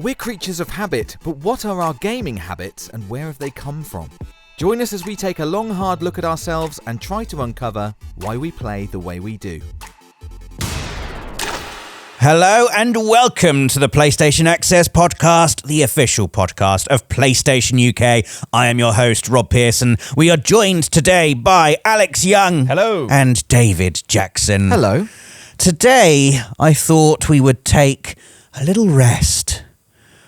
We're creatures of habit, but what are our gaming habits and where have they come from? Join us as we take a long, hard look at ourselves and try to uncover why we play the way we do. Hello and welcome to the PlayStation Access podcast, the official podcast of PlayStation UK. I am your host, Rob Pearson. We are joined today by Alex Young. Hello. And David Jackson. Hello. Today, I thought we would take a little rest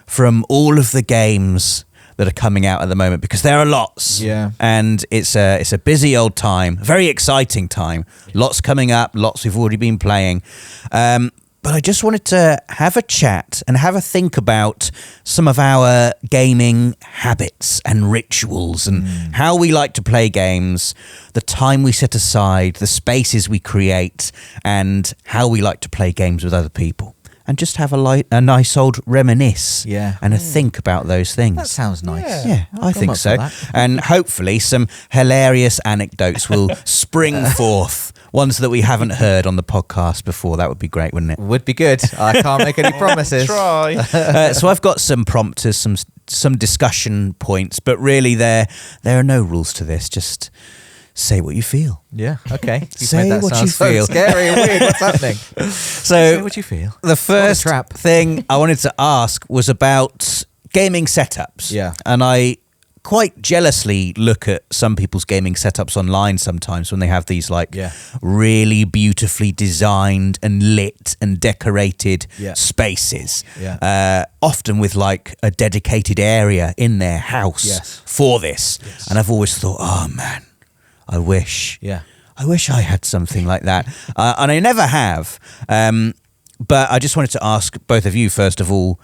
from all of the games that are coming out at the moment, because there are lots. Yeah. And it's a busy old time, very exciting time. Lots coming up, lots we've already been playing. But I just wanted to have a chat and have a think about some of our gaming habits and rituals and how we like to play games, the time we set aside, the spaces we create, and how we like to play games with other people. And just have a nice old reminisce and a think about those things. That sounds nice. Yeah, I think so. And hopefully some hilarious anecdotes will spring forth. Ones that we haven't heard on the podcast before. That would be great, wouldn't it? Would be good. I can't make any promises. Try. So I've got some prompters, some discussion points, but really there are no rules to this. Just say what you feel. Yeah, okay. You've Say made that what sound you so feel. scary and weird. What's happening? So Say what you feel. the first trap. thing I wanted to ask was about gaming setups. Yeah. And I quite jealously look at some people's gaming setups online sometimes when they have these really beautifully designed and lit and decorated spaces. Yeah. Often with like a dedicated area in their house for this. Yes. And I've always thought, oh man, I wish I had something like that. And I never have. But I just wanted to ask both of you, first of all,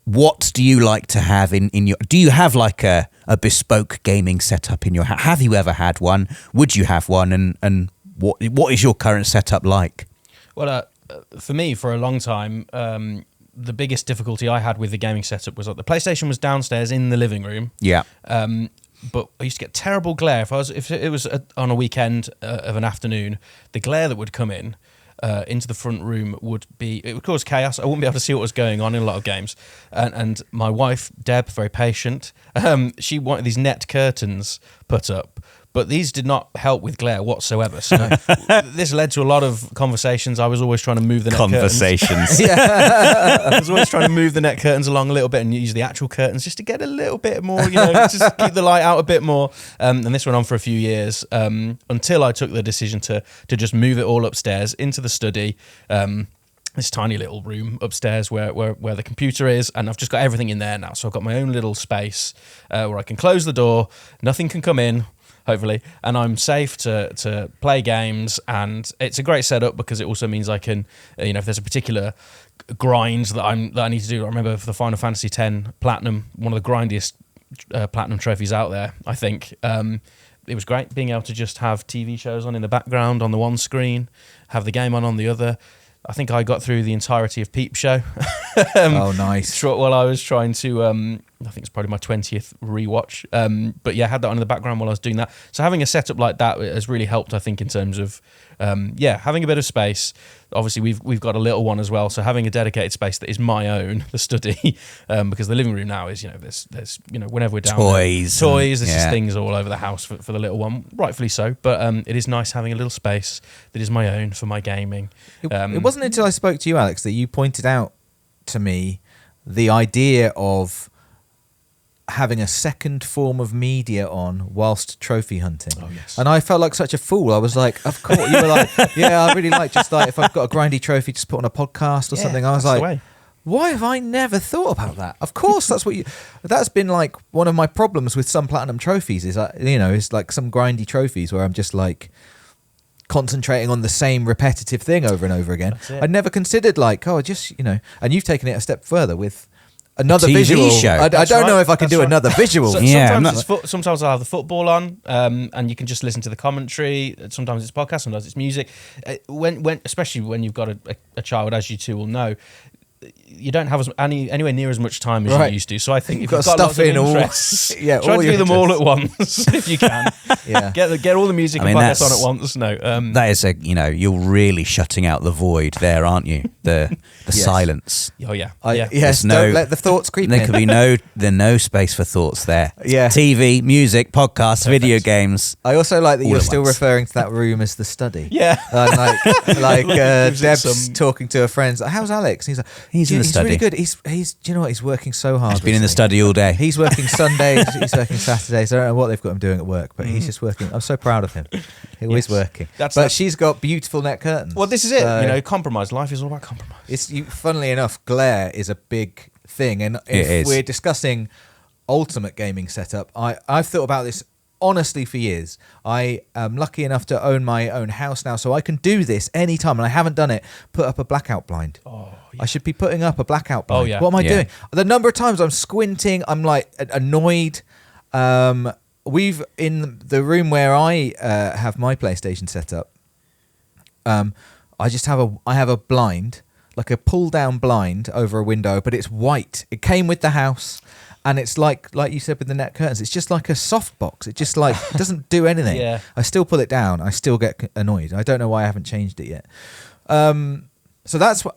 what do you like to have in your... Do you have like a bespoke gaming setup in your house? Have you ever had one? Would you have one? And what is your current setup like? Well, for me, for a long time, the biggest difficulty I had with the gaming setup was that the PlayStation was downstairs in the living room. Yeah. But I used to get terrible glare. If it was on a weekend of an afternoon, the glare that would come in into the front room it would cause chaos. I wouldn't be able to see what was going on in a lot of games. And my wife, Deb, very patient, she wanted these net curtains put up, but these did not help with glare whatsoever. So this led to a lot of conversations. I was always trying to move the net curtains. I was always trying to move the net curtains along a little bit and use the actual curtains just to get a little bit more, just keep the light out a bit more. And this went on for a few years until I took the decision to just move it all upstairs into the study. This tiny little room upstairs where the computer is, and I've just got everything in there now. So I've got my own little space where I can close the door, nothing can come in, hopefully, and I'm safe to play games. And it's a great setup because it also means I can, if there's a particular grind that I need to do. I remember for the Final Fantasy X Platinum, one of the grindiest platinum trophies out there, I think. It was great being able to just have TV shows on in the background on the one screen, have the game on the other. I think I got through the entirety of Peep Show. Oh, nice. While I was trying to, I think it's probably my 20th rewatch. But yeah, I had that on in the background while I was doing that. So having a setup like that has really helped, I think, in terms of, having a bit of space. Obviously, we've got a little one as well. So having a dedicated space that is my own, the study, because the living room now is, there's whenever we're down Toys. There's just things all over the house for the little one, rightfully so. But it is nice having a little space that is my own for my gaming. It wasn't until I spoke to you, Alex, that you pointed out to me the idea of having a second form of media on whilst trophy hunting. Oh, yes. And I felt like such a fool. I was like, of course. You were like, yeah, I really like just like if I've got a grindy trophy, just put on a podcast or something. I was like, why have I never thought about that? Of course, that's been like one of my problems with some platinum trophies is, it's like some grindy trophies where I'm just like concentrating on the same repetitive thing over and over again. I never considered like, and you've taken it a step further with another TV visual show. I don't know if I can do another visual. Sometimes I'll have the football on, and you can just listen to the commentary. Sometimes it's podcast, sometimes it's music. When especially when you've got a child, as you two will know, you don't have anywhere near as much time as you used to. So I think if you've got stuff lots of in interests, try all to do them all at once if you can. Get all the music and podcasts on at once. No, that is you're really shutting out the void there, aren't you? The silence. Oh yeah. Yes. Don't let the thoughts creep in. There could be no space for thoughts there. Yeah. TV, music, podcasts, video games. I also like that you're still referring to that room as the study. Yeah. Deb's talking to her friends. Like, how's Alex? And he's in the study. He's really good. He's do you know what? He's working so hard. He's been in the study all day. He's working Sundays. He's working Saturdays. I don't know what they've got him doing at work, but he's just working. I'm so proud of him. He's always working. But she's got beautiful net curtains. Well, this is it. Compromise. Life is all about compromise. Funnily enough, glare is a big thing, and if we're discussing ultimate gaming setup, I've thought about this honestly for years. I am lucky enough to own my own house now, so I can do this anytime, and I haven't done it. Put up a blackout blind. I should be putting up a blackout blind. What am I doing? The number of times I'm squinting, I'm like annoyed. We've in the room where I have my PlayStation set up. I have a blind, like a pull down blind over a window, but it's white. It came with the house. And it's like you said with the net curtains, it's just like a soft box. It just doesn't do anything. Yeah. I still pull it down. I still get annoyed. I don't know why I haven't changed it yet. So that's what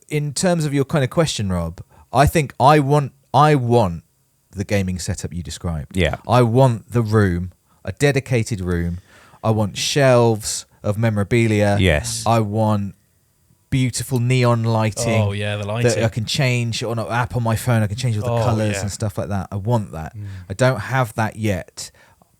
in terms of your kind of question, Rob. I think I want the gaming setup you described. Yeah. I want the room, a dedicated room. I want shelves of memorabilia. Yes. I want beautiful neon lighting. Oh yeah, the lighting. That I can change on an app on my phone. I can change all the colours and stuff like that. I want that. I don't have that yet,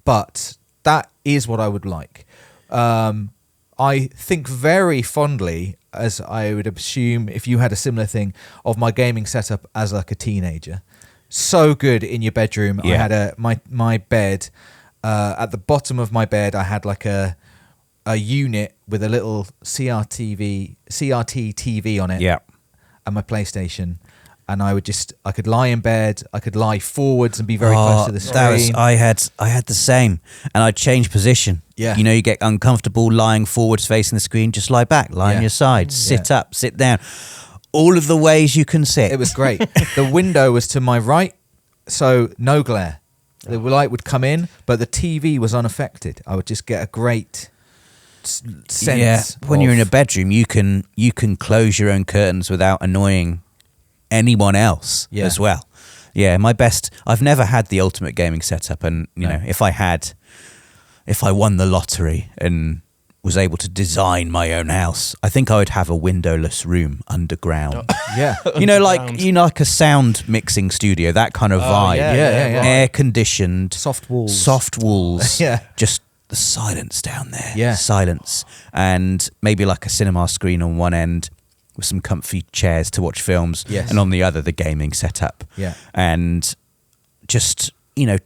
but that is what I would like. I think very fondly, as I would assume if you had a similar thing, of my gaming setup as like a teenager. So good in your bedroom. I had my bed. At the bottom of my bed, I had like a unit with a little CRT TV on it. Yeah. And my PlayStation. And I could lie in bed, I could lie forwards and be very close to the screen. I had the same. And I'd change position. Yeah. You get uncomfortable lying forwards facing the screen, just lie back, lie on your side, sit up, sit down. All of the ways you can sit. It was great. The window was to my right, so no glare. The light would come in, but the TV was unaffected. I would just get a great sense. Yeah, when you're in a bedroom, you can close your own curtains without annoying anyone else as well. Yeah, I've never had the ultimate gaming setup, and if I won the lottery and was able to design my own house, I think I would have a windowless room underground. Yeah. Like a sound mixing studio, that kind of vibe. Yeah. Air conditioned. Soft walls. Yeah. Just the silence down there. Yeah. Silence. And maybe like a cinema screen on one end with some comfy chairs to watch films. Yes. And on the other, the gaming setup. Yeah. And just,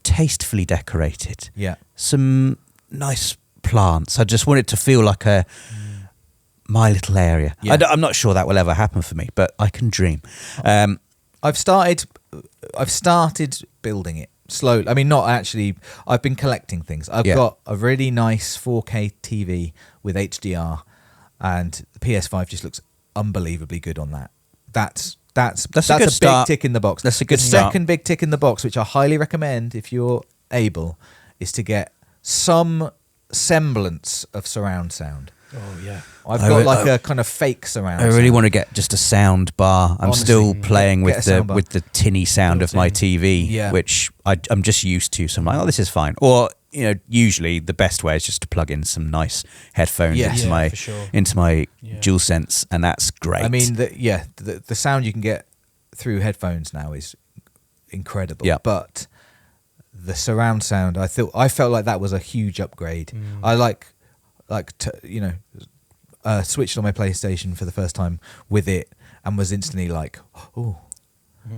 tastefully decorated. Yeah. Some nice plants. I just want it to feel like my little area. Yeah. I'm not sure that will ever happen for me, but I can dream. I've started building it slowly. I mean, not actually. I've been collecting things. I've got a really nice 4K TV with HDR, and the PS5 just looks unbelievably good on that. That's a big tick in the box. That's a good start. The second big tick in the box, which I highly recommend if you're able, is to get some semblance of surround sound. Oh yeah, I've got a kind of fake surround. I really want to get just a sound bar. I'm still playing with the tinny sound of my TV, which I'm just used to. So I'm like, oh, this is fine. Or usually the best way is just to plug in some nice headphones into my DualSense, and that's great. I mean, the sound you can get through headphones now is incredible. Yeah, but the surround sound, I felt like that was a huge upgrade. I switched on my PlayStation for the first time with it and was instantly like, oh,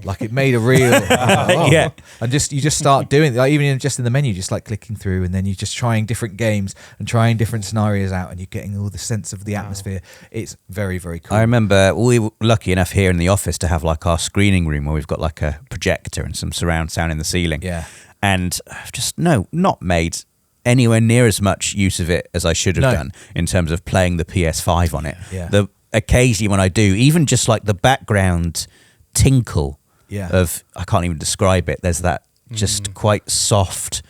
like it made a real and you just start doing it, even just in the menu, just like clicking through, and then you're just trying different games and trying different scenarios out, and you're getting all the sense of the atmosphere. It's very, very cool. I remember we were lucky enough here in the office to have like our screening room where we've got like a projector and some surround sound in the ceiling. Yeah. And I've just not made anywhere near as much use of it as I should have done in terms of playing the PS5 on it. Yeah. occasionally when I do, even just like the background tinkle of, I can't even describe it. There's that just quite soft,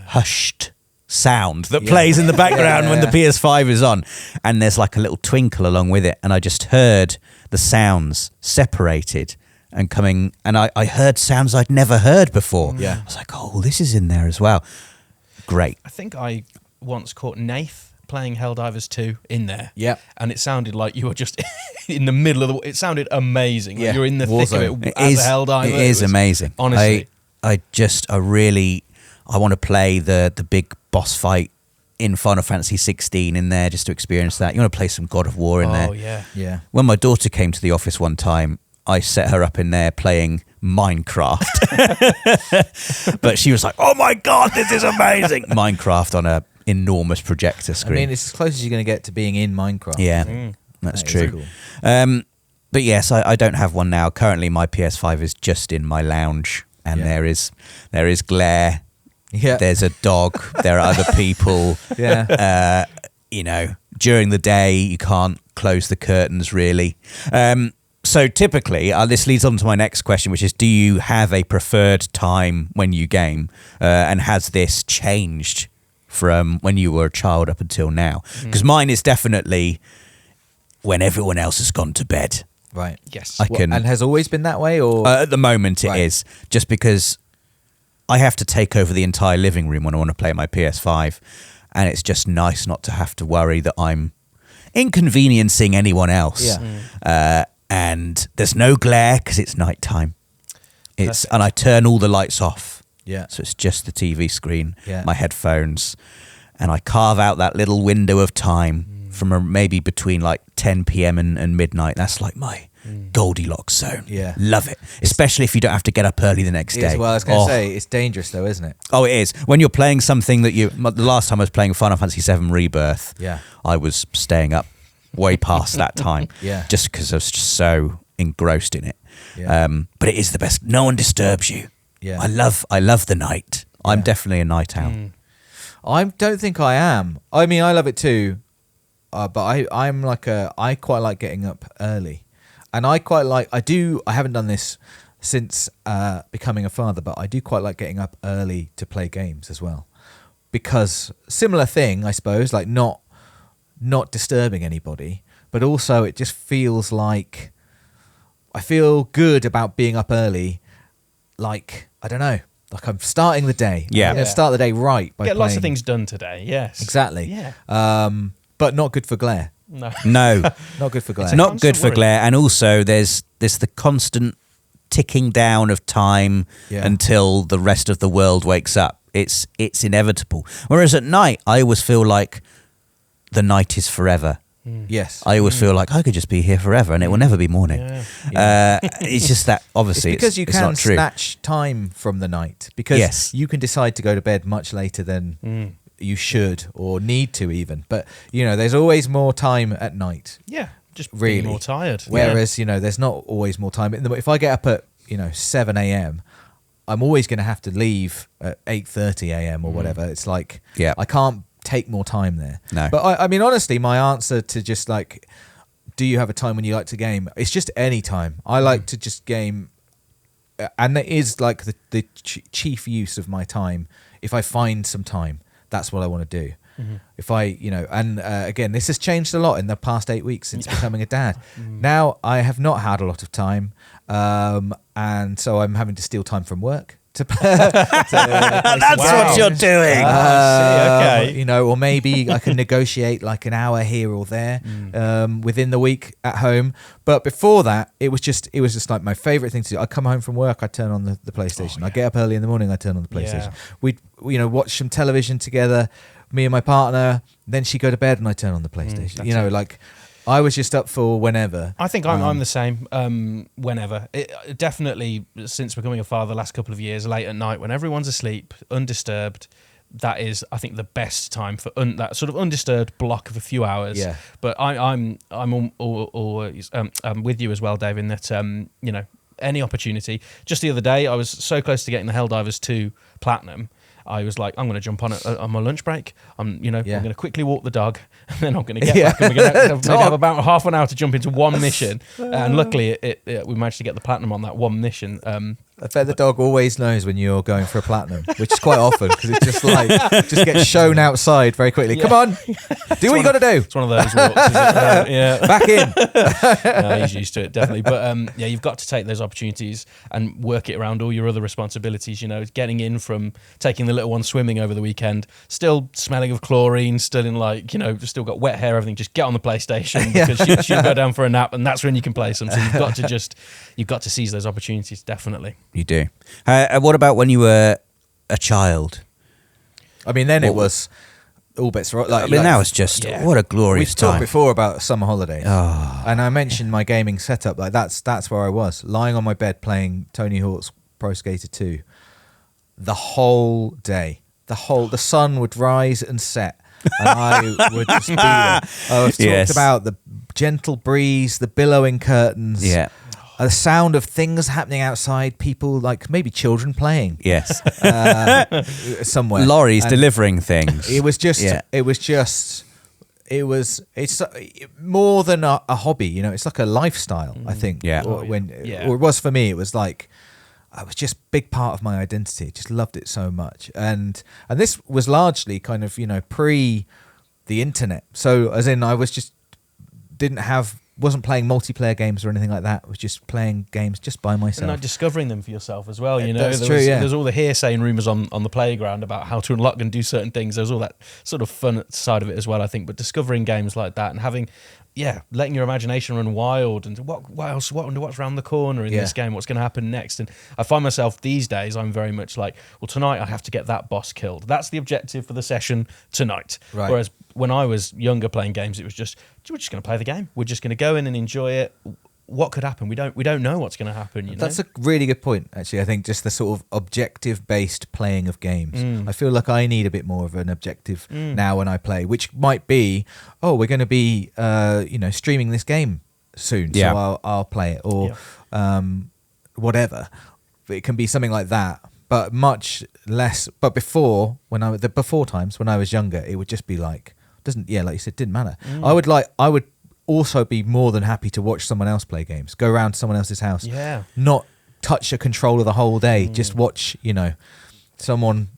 hushed sound that plays in the background when the PS5 is on, and there's like a little twinkle along with it, and I just heard the sounds separated and coming, and I heard sounds I'd never heard before. I was like, oh, this is in there as well. Great. I think I once caught Nath playing Helldivers 2 in there. Yeah. And it sounded like you were just in the middle of it sounded amazing. Like you're in the thick of it as a Helldiver. It is amazing. Honestly. I want to play the big boss fight in Final Fantasy 16 in there just to experience that. You want to play some God of War in there. Oh, yeah. When my daughter came to the office one time, I set her up in there playing Minecraft. But she was like, oh my God, this is amazing. Minecraft on a enormous projector screen. I mean, it's as close as you're going to get to being in Minecraft. Yeah, that's true. Cool. But yes, I don't have one now. Currently, my PS5 is just in my lounge, and there is glare. Yeah. There's a dog. There are other people. Yeah. During the day, you can't close the curtains really. So typically, this leads on to my next question, which is, do you have a preferred time when you game? And has this changed from when you were a child up until now? Because mine is definitely when everyone else has gone to bed. Right. Yes. And has always been that way, or at the moment it is, just because I have to take over the entire living room when I want to play my PS5, and it's just nice not to have to worry that I'm inconveniencing anyone else. Yeah. And there's no glare because it's nighttime. And I turn all the lights off. Yeah. So it's just the TV screen, Yeah. my headphones, and I carve out that little window of time from maybe between like 10 p.m. and midnight. That's like my Goldilocks zone. Yeah. Love it. Especially if you don't have to get up early the next day. Well, I was going to say, it's dangerous though, isn't it? Oh, it is. When you're playing something that the last time I was playing Final Fantasy VII Rebirth, I was staying up way past that time. Just because I was just so engrossed in it. Yeah. But it is the best. No one disturbs you. Yeah. I love the night. I'm definitely a night owl. I don't think I am. I mean, I love it too, but I quite like getting up early, and I haven't done this since becoming a father, but I do quite like getting up early to play games as well, because similar thing, I suppose, like not disturbing anybody, but also it just feels like I feel good about being up early, like, I don't know, like I'm starting the day. Yeah. I'm gonna start the day right by Get lots of playing. things done today, yes. Exactly. Yeah. But not good for glare. No. Not good for glare. It's not good for worry. glare, and also there's the constant ticking down of time until the rest of the world wakes up. It's inevitable. Whereas at night, I always feel like the night is forever. Yes. I always feel like I could just be here forever and it will never be morning. It's just that obviously it's because you it's can not true. snatch time from the night, because you can decide to go to bed much later than you should or need to even. But, there's always more time at night. Yeah, just Really. being more tired. Whereas, there's not always more time. If I get up at, 7 a.m., I'm always going to have to leave at 8:30 a.m. or whatever. It's like, I can't take more time there. No. But I mean, honestly, my answer to just like, do you have a time when you like to game? It's just any time. I like to just game, and it is like the chief use of my time. If I find some time, that's what I want to do. If I, and again, this has changed a lot in the past 8 weeks since becoming a dad. Now I have not had a lot of time, and so I'm having to steal time from work to That's what you're doing. Okay. Or maybe I can negotiate like an hour here or there within the week at home. But before that, it was just like my favorite thing to do. I come home from work, I turn on the PlayStation. I get up early in the morning, I turn on the PlayStation. We'd watch some television together, me and my partner. Then she'd go to bed and I turn on the PlayStation. Like I was just up for whenever. I think I'm the same. Whenever, definitely since becoming a father, the last couple of years, late at night when everyone's asleep, undisturbed. That is, I think, the best time for that sort of undisturbed block of a few hours. Yeah. But I'm always with you as well, Dave, in that any opportunity. Just the other day, I was so close to getting the Helldivers 2 Platinum. I was like, I'm going to jump on my lunch break. I'm going to quickly walk the dog, and then I'm going to get back, and we're going to have about half an hour to jump into one mission. And luckily, we managed to get the platinum on that one mission. I bet the dog always knows when you're going for a platinum, which is quite often because it's just like just gets shown outside very quickly. Come on, do what you got to do. It's one of those walks, back in. No, he's used to it, definitely. But you've got to take those opportunities and work it around all your other responsibilities. Getting in from taking the little one swimming over the weekend, still smelling of chlorine, still in still got wet hair, everything. Just get on the PlayStation because she'll go down for a nap, and that's when you can play some. So you've got to seize those opportunities, definitely. You do. What about when you were a child? I mean, then it was all bets right. Now it's just what a glorious time. We've talked before about summer holidays, and I mentioned my gaming setup. Like that's where I was, lying on my bed playing Tony Hawk's Pro Skater 2 the whole day. The sun would rise and set, and I would just be there. I've talked about the gentle breeze, the billowing curtains. Yeah. The sound of things happening outside, people like maybe children playing. Yes. Somewhere. Lorries delivering things. It's more than a hobby, it's like a lifestyle, I think. Yeah. Or it was for me, it was like, it was just a big part of my identity. I just loved it so much. And this was largely kind of, pre the internet. So as in I wasn't playing multiplayer games or anything like that. I was just playing games just by myself. And discovering them for yourself as well. That's true, There's all the hearsay and rumours on the playground about how to unlock and do certain things. There's all that sort of fun side of it as well, I think. But discovering games like that and having, letting your imagination run wild and what else, what's around the corner in this game, what's going to happen next. And I find myself these days, I'm very much like, well, tonight I have to get that boss killed. That's the objective for the session tonight. Right. Whereas when I was younger playing games, it was just, we're just going to play the game. We're just going to go in and enjoy it. What could happen? We don't know what's going to happen. That's a really good point, actually. I think just the sort of objective-based playing of games. I feel like I need a bit more of an objective now when I play, which might be, we're going to be, streaming this game soon, so I'll play it, or whatever. It can be something like that, but much less. But before times when I was younger, it would just be like, like you said, didn't matter. I would also be more than happy to watch someone else play games, go around to someone else's house, not touch a controller the whole day, just watch, someone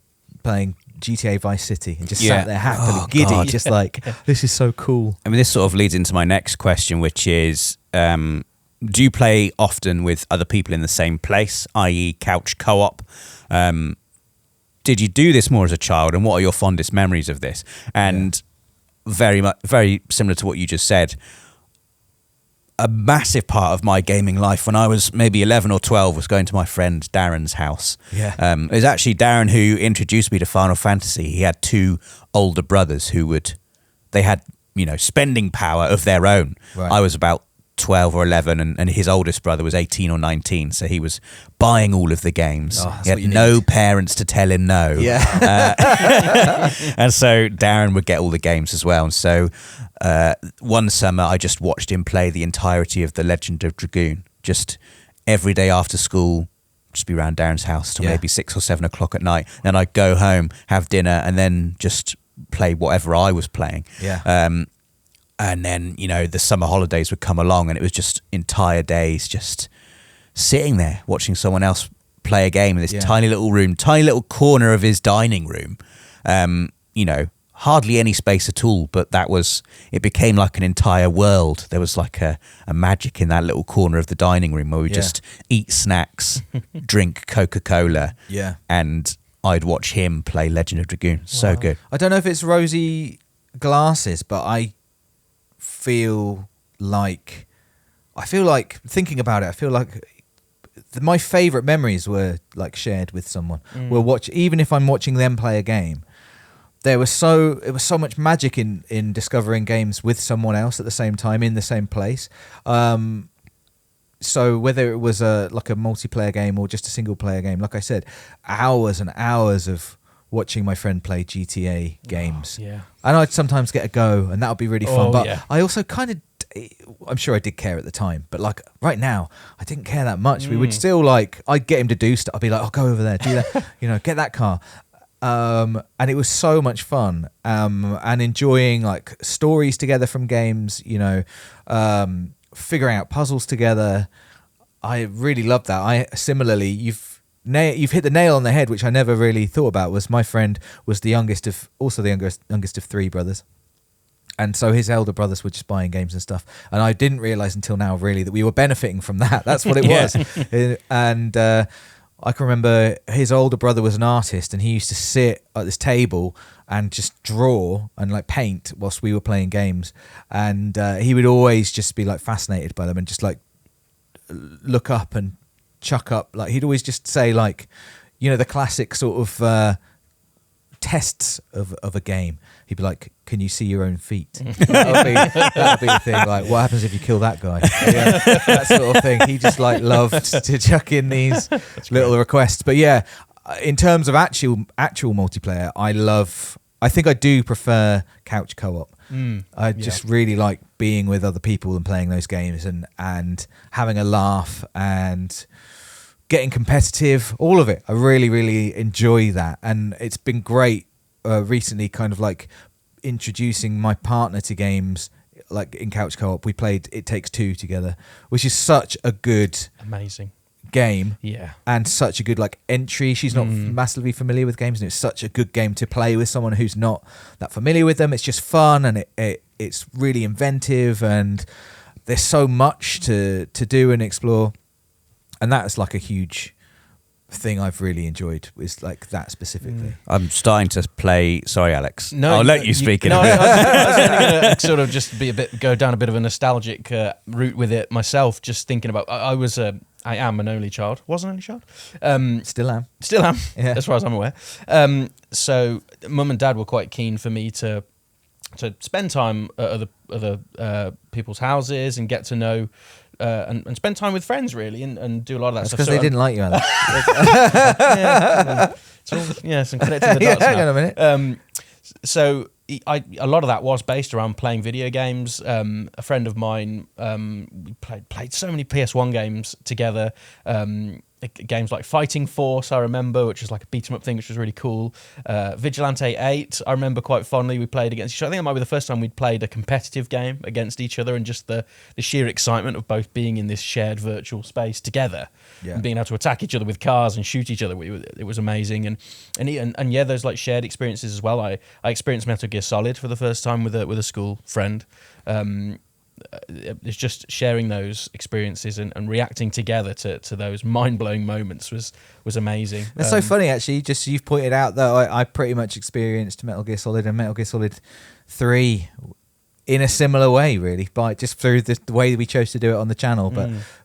playing GTA Vice City and just sat there happily, giddy, just like, this is so cool. I mean, this sort of leads into my next question, which is, do you play often with other people in the same place, i.e. couch co-op? Did you do this more as a child, and what are your fondest memories of this? And very similar to what you just said, a massive part of my gaming life when I was maybe 11 or 12 was going to my friend Darren's house. It was actually Darren who introduced me to Final Fantasy. He had two older brothers they had spending power of their own. Right. I was about 12 or 11 and his oldest brother was 18 or 19, so he was buying all of the games. He had no parents to tell him no. And so Darren would get all the games as well. And so one summer I just watched him play the entirety of The Legend of Dragoon, just every day after school, just be around Darren's house till maybe 6 or 7 o'clock at night. Then I'd go home, have dinner, and then just play whatever I was playing. And then, the summer holidays would come along and it was just entire days just sitting there watching someone else play a game in this tiny little room, tiny little corner of his dining room. Hardly any space at all, but it became like an entire world. There was like a magic in that little corner of the dining room where we just eat snacks, drink Coca-Cola, and I'd watch him play Legend of Dragoon. So good. I don't know if it's rosy glasses, but I feel like thinking about it, I feel like my favorite memories were like shared with someone. Even if I'm watching them play a game, it was so much magic in discovering games with someone else at the same time in the same place. So whether it was a multiplayer game or just a single player game, like I said, hours and hours of watching my friend play GTA games. And I'd sometimes get a go, and that would be really fun. But I also I'm sure I did care at the time, but like right now, I didn't care that much. We would still I'd get him to do stuff. I'd be like, go over there, do that, get that car. and it was so much fun, and enjoying like stories together from games, figuring out puzzles together. I really loved that. Similarly, you've hit the nail on the head, which I never really thought about. Was my friend was the youngest of 3 brothers. And so his elder brothers were just buying games and stuff. And I didn't realize until now, really, that we were benefiting from that. That's what it was. And I can remember his older brother was an artist, and he used to sit at this table and just draw and like paint whilst we were playing games. And he would always just be like fascinated by them and just like look up and chuck up. Like he'd always just say like, the classic sort of tests of a game. He'd be like, "Can you see your own feet?" That would be the thing. Like, what happens if you kill that guy? That sort of thing. He just like loved to chuck in these little requests. But yeah, in terms of actual multiplayer, I think I do prefer couch co-op. I just really like being with other people and playing those games and having a laugh and getting competitive, all of it. I really, really enjoy that. And it's been great recently, kind of like introducing my partner to games like in couch co-op. We played It Takes Two together, which is such a good, amazing game. Yeah. And such a good like entry. She's not massively familiar with games, and it's such a good game to play with someone who's not that familiar with them. It's just fun, and it's really inventive, and there's so much to do and explore. And that's like a huge thing I've really enjoyed, is like that specifically. I'm starting to play. Sorry, Alex. No, I'll let you speak. No, I was only going to sort of just go down a bit of a nostalgic route with it myself. Just thinking about, I am an only child. Was an only child. Still am. Yeah. As far as I'm aware. So mum and dad were quite keen for me to spend time at other people's houses and get to know. And spend time with friends, really, and do a lot of that stuff. Because they didn't like you, Alex. Some connecting the dots. Hang on a minute. So a lot of that was based around playing video games. A friend of mine, we played so many PS1 games together. Games like Fighting Force, I remember, which was like a beat 'em up thing, which was really cool. Vigilante 8, I remember quite fondly. We played against each other. I think it might be the first time we'd played a competitive game against each other, and just the sheer excitement of both being in this shared virtual space together and being able to attack each other with cars and shoot each other. It was amazing. And yeah, those like shared experiences as well. I experienced Metal Gear Solid for the first time with a school friend. It's just sharing those experiences and reacting together to those mind-blowing moments was amazing. That's so funny, actually. Just you've pointed out that I pretty much experienced Metal Gear Solid and Metal Gear Solid 3 in a similar way, really, by just through the way we chose to do it on the channel.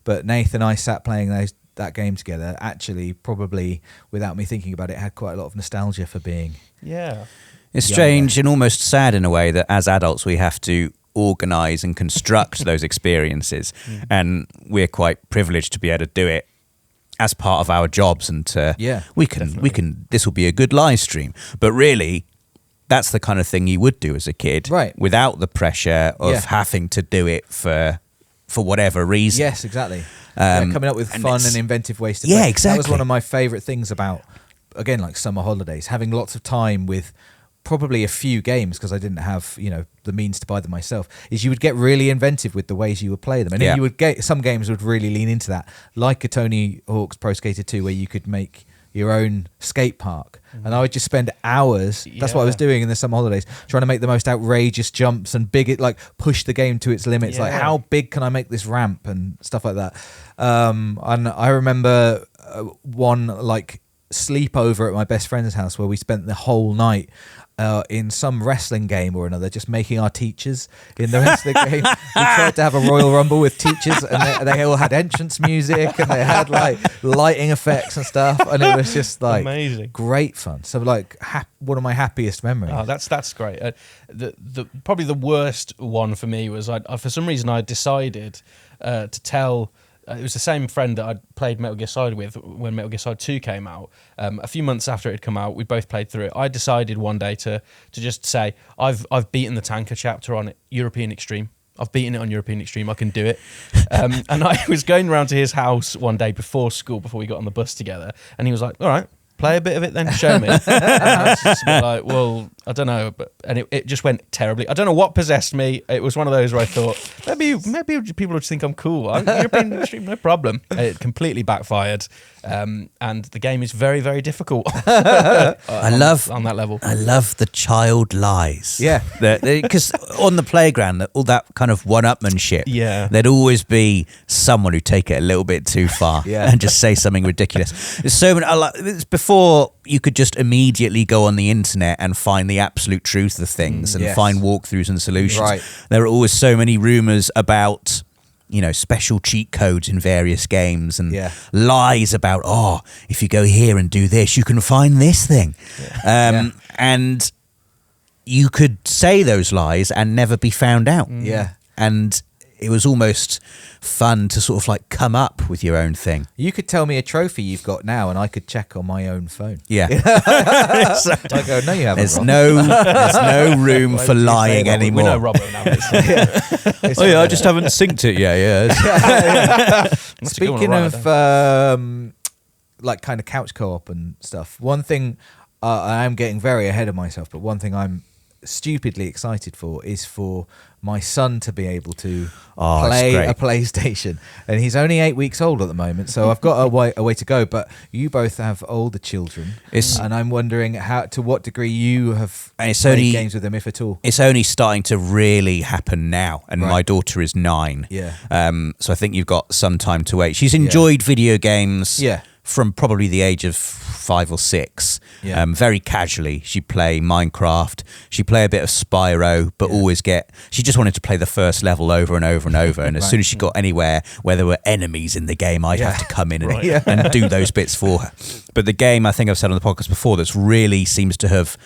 But Nathan and I sat playing that game together. Actually, probably without me thinking about it, had quite a lot of nostalgia for being. Yeah, it's strange and almost sad in a way that as adults we have to organize and construct those experiences, and we're quite privileged to be able to do it as part of our jobs, and we can this will be a good live stream, but really that's the kind of thing you would do as a kid, right, without the pressure of having to do it for whatever reason. Yes, exactly. Coming up with fun and inventive ways to play. Exactly. That was one of my favorite things about, again, like summer holidays, having lots of time with probably a few games, because I didn't have the means to buy them myself, is you would get really inventive with the ways you would play them, and then you would get some games would really lean into that, like a Tony Hawk's Pro Skater 2, where you could make your own skate park, and I would just spend hours. That's what I was doing in the summer holidays, trying to make the most outrageous jumps and push the game to its limits. Like, how big can I make this ramp and stuff like that. And I remember one like sleepover at my best friend's house where we spent the whole night in some wrestling game or another, just making our teachers in the wrestling game. We tried to have a Royal Rumble with teachers, and they all had entrance music, and they had like lighting effects and stuff, and it was just like amazing, great fun. So like one of my happiest memories. Oh, that's great. The probably the worst one for me was I for some reason I decided to tell. It was the same friend that I'd played Metal Gear Solid with when Metal Gear Solid 2 came out. A few months after it had come out, we both played through it. I decided one day to just say, I've beaten the tanker chapter on European Extreme. I've beaten it on European Extreme. I can do it. And I was going around to his house one day before school, before we got on the bus together, and he was like, all right, play a bit of it then, show me. And I was just a bit like, well, I don't know, and it just went terribly. I don't know what possessed me. It was one of those where I thought maybe people would just think I'm cool. European stream, no problem. It completely backfired, and the game is very, very difficult. On that level. I love the child lies. Yeah, because on the playground, all that kind of one-upmanship. Yeah, there'd always be someone who'd take it a little bit too far and just say something ridiculous. There's so many. It's before you could just immediately go on the internet and find the absolute truth of things and find walkthroughs and solutions. Right. There are always so many rumors about, special cheat codes in various games and lies about, if you go here and do this, you can find this thing. And you could say those lies and never be found out. Yeah. And it was almost fun to sort of like come up with your own thing. You could tell me a trophy you've got now and I could check on my own phone. Yeah. I go, no, you haven't. There's no room for lying anymore. We know Robbo now. I just haven't synced it yet. Yeah. Speaking of like kind of couch co-op and stuff, one thing I am getting very ahead of myself, but one thing I'm stupidly excited for is for my son to be able to play a PlayStation, and he's only 8 weeks old at the moment, so I've got a way to go. But you both have older children, and I'm wondering to what degree you have played games with them, if at all. It's only starting to really happen now, and my daughter is 9. So I think you've got some time to wait. She's enjoyed video games. From probably the age of 5 or 6, very casually. She'd play Minecraft, she'd play a bit of Spyro, but she just wanted to play the first level over and over and over. And as soon as she got anywhere where there were enemies in the game, I'd have to come in and do those bits for her. But the game, I think I've said on the podcast before, that's really seems to have,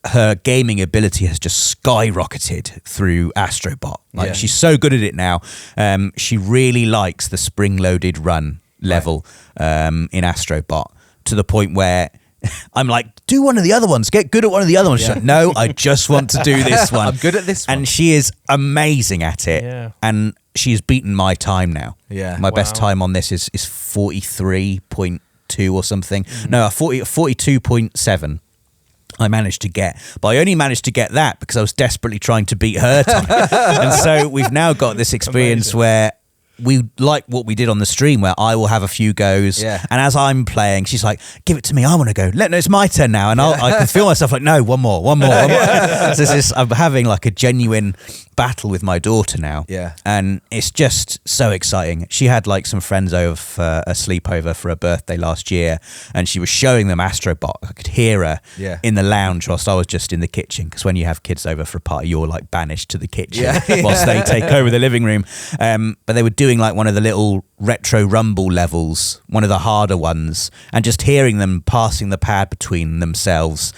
her gaming ability has just skyrocketed through Astrobot. She's so good at it now. She really likes the spring-loaded run level in Astrobot, to the point where I'm like, do one of the other ones, get good at one of the other ones. She's like, no, I just want to do this one. I'm good at this one. And she is amazing at it, and she's beaten my time now. My best time on this is 43.2 or something. No, 42.7 I managed to get, but I only managed to get that because I was desperately trying to beat her time. And so we've now got this experience where we like what we did on the stream, where I will have a few goes, and as I'm playing, she's like, give it to me, I want to go. No, it's my turn now. And I can feel myself like, no, one more. So I'm having like a genuine battle with my daughter now. And it's just so exciting. She had like some friends over for a sleepover for her birthday last year, and she was showing them Astrobot. I could hear her in the lounge whilst I was just in the kitchen, because when you have kids over for a party, you're like banished to the kitchen whilst they take over the living room. But they were doing like one of the little retro rumble levels, one of the harder ones, and just hearing them passing the pad between themselves,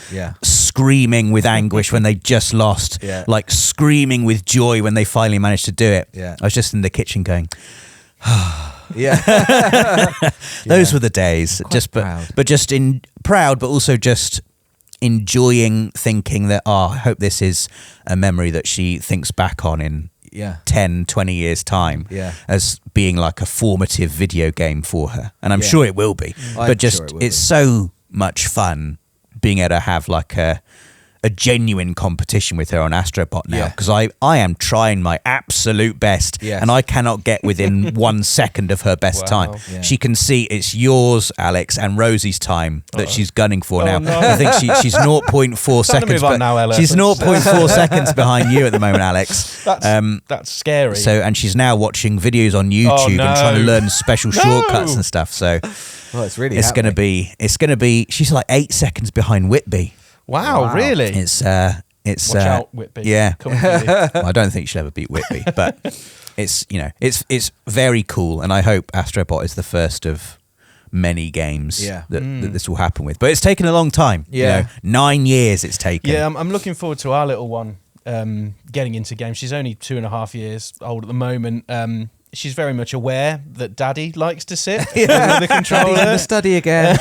screaming with anguish when they just lost, like screaming with joy when they finally managed to do it. I was just in the kitchen going, those were the days. Just proud. But just proud, but also just enjoying thinking that, I hope this is a memory that she thinks back on in 10, 20 years time as being like a formative video game for her. And I'm sure it will be. But just it's so much fun being able to have like a genuine competition with her on Astrobot now, because I am trying my absolute best, and I cannot get within 1 second of her best time. She can see it's yours, Alex, and Rosie's time that she's gunning for now. No. I think she's 0.4 seconds. She's 0.4 seconds behind you at the moment, Alex. That's scary. So, and she's now watching videos on YouTube and trying to learn special shortcuts and stuff. So, it's really going to be. She's like 8 seconds behind Whitby. Wow, really? It's watch out, Whitby. Yeah. Well, I don't think she'll ever beat Whitby, but it's it's very cool, and I hope Astrobot is the first of many games that this will happen with. But it's taken a long time. 9 years it's taken. Yeah, I'm looking forward to our little one getting into games. She's only 2.5 years old at the moment. She's very much aware that Daddy likes to sit with the controller. Daddy's in the study again.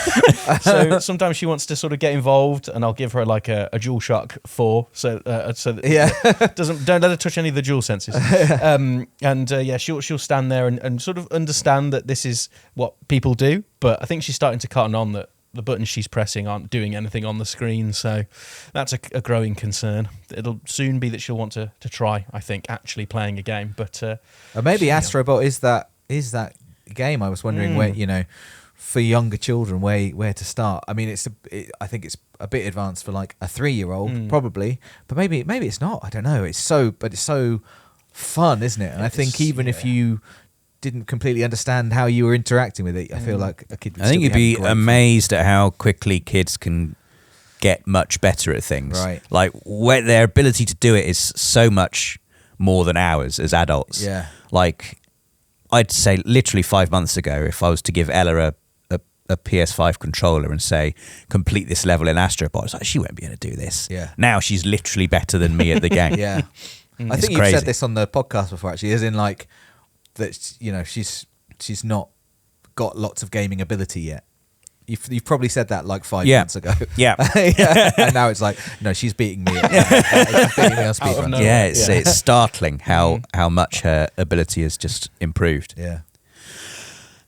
So sometimes she wants to sort of get involved, and I'll give her like a DualShock 4, so that don't let her touch any of the dual senses. She'll stand there and sort of understand that this is what people do. But I think she's starting to cotton on that the buttons she's pressing aren't doing anything on the screen. So that's a growing concern. It'll soon be that she'll want to try, I think, actually playing a game. But maybe Astrobot is that game. I was wondering where, for younger children, where to start. I mean, I think it's a bit advanced for like a 3-year-old probably, but maybe it's not. I don't know. It's so fun, isn't it? And I think even if you didn't completely understand how you were interacting with it, I feel like a kid would I think you'd be amazed at how quickly kids can get much better at things. Right. Like where their ability to do it is so much more than ours as adults. Yeah. Like I'd say literally 5 months ago, if I was to give Ella a PS5 controller and say, complete this level in Astrobot, it's like, she won't be able to do this. Yeah. Now she's literally better than me at the game. Yeah. I think you've said this on the podcast before, actually, as in like that. She's not got lots of gaming ability yet. You've probably said that like 5 months ago. Yeah. And now it's like, no, she's beating me. She's beating me on speedrun. Yeah, it's startling how much her ability has just improved. Yeah.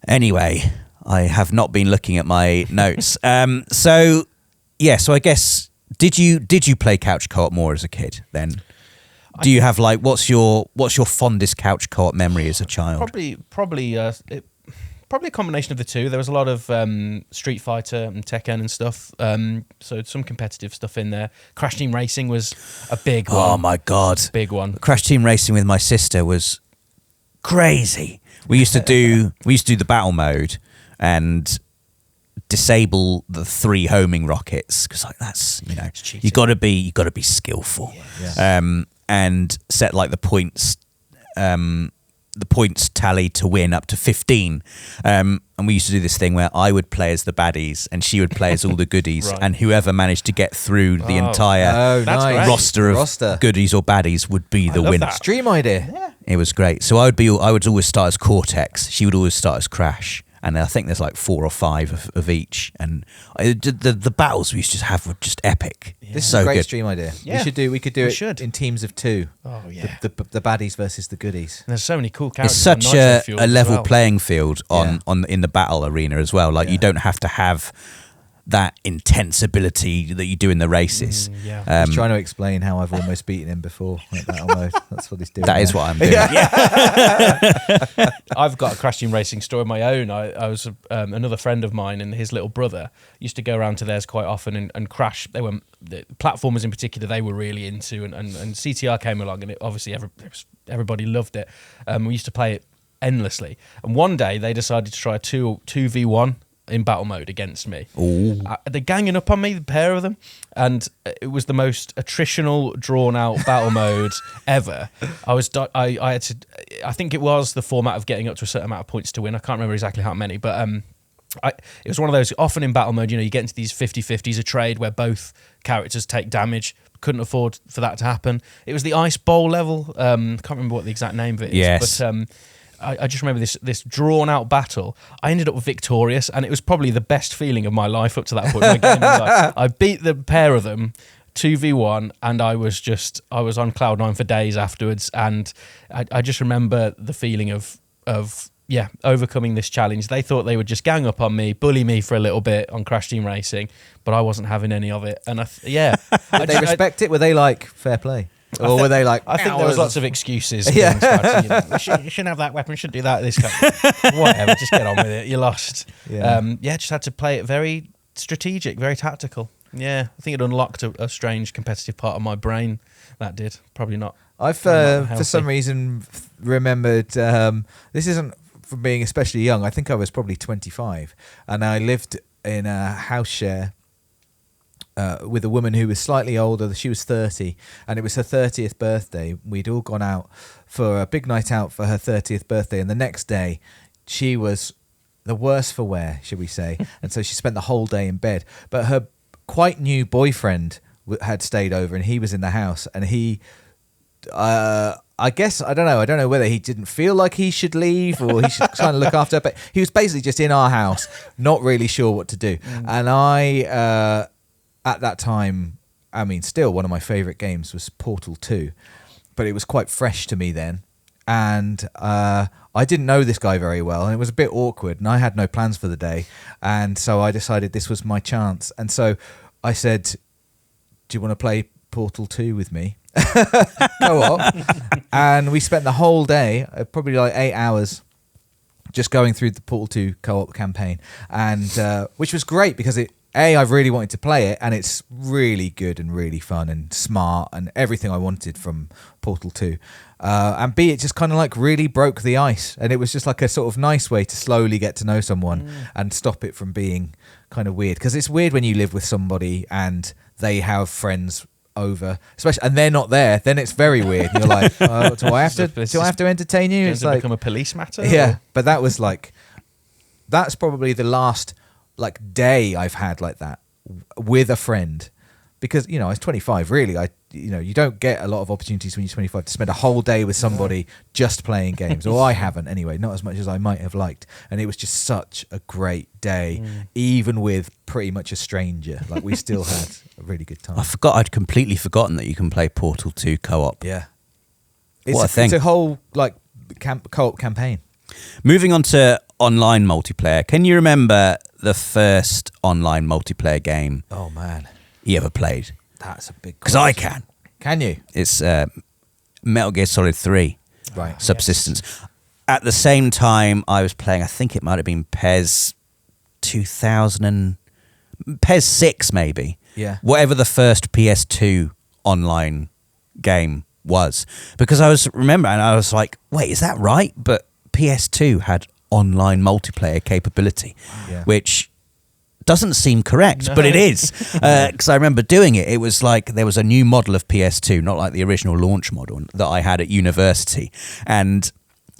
Anyway, I have not been looking at my notes. So I guess did you play couch co-op more as a kid then? Do you have like what's your fondest couch co-op memory as a child? Probably a combination of the two. There was a lot of Street Fighter and Tekken and stuff. So some competitive stuff in there. Crash Team Racing was a big one. Oh my god, big one. Crash Team Racing with my sister was crazy. We used to do the battle mode and disable the 3 homing rockets because like that's you got to be skillful. Yeah. And set like the points tally to win up to 15. And we used to do this thing where I would play as the baddies and she would play as all the goodies, Right. and whoever managed to get through the entire nice. roster of goodies or baddies would be the winner. that. Stream idea. Yeah. It was great. So I would always start as Cortex. She would always start as Crash. And I think there's like 4 or 5 of each. And the battles we used to have were just epic. Yeah. This is so a great good. stream idea. Yeah. We could do it in teams of 2. Oh yeah. The baddies versus the goodies. There's so many cool It's characters. such on Nitro Fuel a as level well. playing field in the battle arena as well. Like you don't have to have that intense ability that you do in the races. Yeah. He's trying to explain how I've almost beaten him before. Like that almost. That's what he's doing. That is what I'm doing. I've got a Crash Team Racing story of my own. I was another friend of mine and his little brother used to go around to theirs quite often and crash. They were the platformers in particular. They were really into and CTR came along and it obviously everybody loved it. We used to play it endlessly. And one day they decided to try a 2v1 in battle mode against me. They're ganging up on me, the pair of them, and it was the most attritional, drawn-out battle mode ever. I had to. I think it was the format of getting up to a certain amount of points to win. I can't remember exactly how many, but it was one of those. Often in battle mode, you get into these 50-50s a trade where both characters take damage. Couldn't afford for that to happen. It was the Ice Bowl level. Can't remember what the exact name of it is. Yes. But I just remember this drawn-out battle. I ended up victorious, and it was probably the best feeling of my life up to that point. I beat the pair of them 2v1, and I was on cloud 9 for days afterwards. And I just remember the feeling of overcoming this challenge. They thought they would just gang up on me, bully me for a little bit on Crash Team Racing, but I wasn't having any of it. And Did they respect it? Were they like fair play? Or were they like? I think there was lots of excuses. Yeah. You shouldn't have that weapon. Shouldn't do that. This whatever. Just get on with it. You lost. Yeah. Just had to play it very strategic, very tactical. Yeah, I think it unlocked a strange competitive part of my brain. That did probably not. I've for some reason remembered. This isn't from being especially young. I think I was probably 25, and I lived in a house share. With a woman who was slightly older. She was 30, and it was her 30th birthday. We'd all gone out for a big night out for her 30th birthday, and the next day she was the worse for wear, should we say, and so she spent the whole day in bed. But her quite new boyfriend had stayed over, and he was in the house, and he I guess, I don't know whether he didn't feel like he should leave or he should kind of look after her, but he was basically just in our house, not really sure what to do. And I at that time, I mean, still one of my favourite games was Portal 2, but it was quite fresh to me then. and I didn't know this guy very well, and it was a bit awkward, and I had no plans for the day, and so I decided this was my chance, and so I said, "Do you want to play Portal 2 with me?" Co-op. And we spent the whole day, probably like 8 hours, just going through the Portal 2 co-op campaign, and which was great because I've really wanted to play it, and it's really good and really fun and smart and everything I wanted from Portal 2. And B, it just kind of like really broke the ice, and it was just like a sort of nice way to slowly get to know someone and stop it from being kind of weird. Because it's weird when you live with somebody and they have friends over, especially, and they're not there. Then it's very weird. You're like, do I have to entertain you? It's like become a police matter. Yeah, but that was like, that's probably the last like day I've had like that with a friend, because I was 25. Really, you don't get a lot of opportunities when you're 25 to spend a whole day with somebody just playing games. Or I haven't anyway, not as much as I might have liked. And it was just such a great day, even with pretty much a stranger. Like, we still had a really good time. I'd completely forgotten that you can play Portal 2 co-op. Yeah, It's a whole like co-op campaign. Moving on to online multiplayer, can you remember the first online multiplayer game Oh man, you ever played? that's a big. Because I can. Can you? It's Metal Gear Solid 3. Right. Subsistence. Yes. At the same time, I was playing, I think it might have been PES 6 maybe. Yeah. Whatever the first PS2 online game was. Because I was like, wait, is that right? But PS2 had online multiplayer capability, which doesn't seem correct, but it is. Because I remember doing it. It was like there was a new model of PS2, not like the original launch model that I had at university. And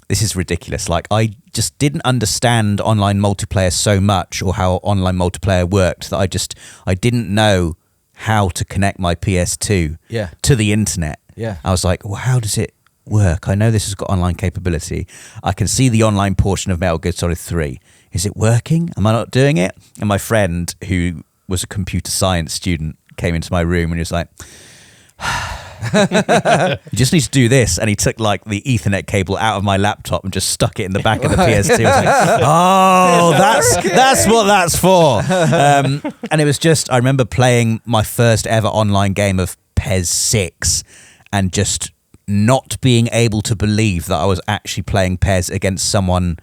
this is ridiculous. Like, I just didn't understand online multiplayer so much, or how online multiplayer worked, that I didn't know how to connect my PS2 to the internet. Yeah. I was like, well, how does it work? I know this has got online capability. I can see the online portion of Metal Gear Solid 3. Is it working? Am I not doing it? And my friend, who was a computer science student, came into my room and he was like, you just need to do this. And he took like the Ethernet cable out of my laptop and just stuck it in the back of the PS2. I was like, oh, that's what that's for. And it was just, I remember playing my first ever online game of PES 6 and just not being able to believe that I was actually playing PES against someone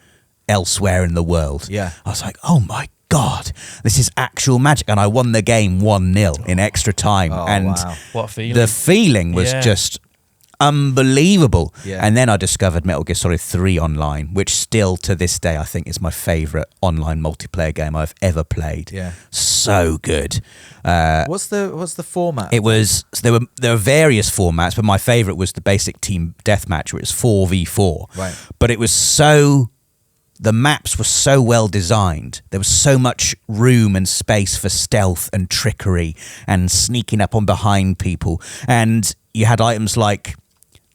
elsewhere in the world. Yeah. I was like, oh my God, this is actual magic. And I won the game 1-0 in extra time. And wow. What a feeling. The feeling was just unbelievable. Yeah. And then I discovered Metal Gear Solid 3 online, which still to this day I think is my favourite online multiplayer game I've ever played. Yeah. So good. What's the format? It was, there were various formats, but my favourite was the basic team deathmatch, where it was 4v4. Right. But it was the maps were so well designed. There was so much room and space for stealth and trickery and sneaking up on behind people. And you had items like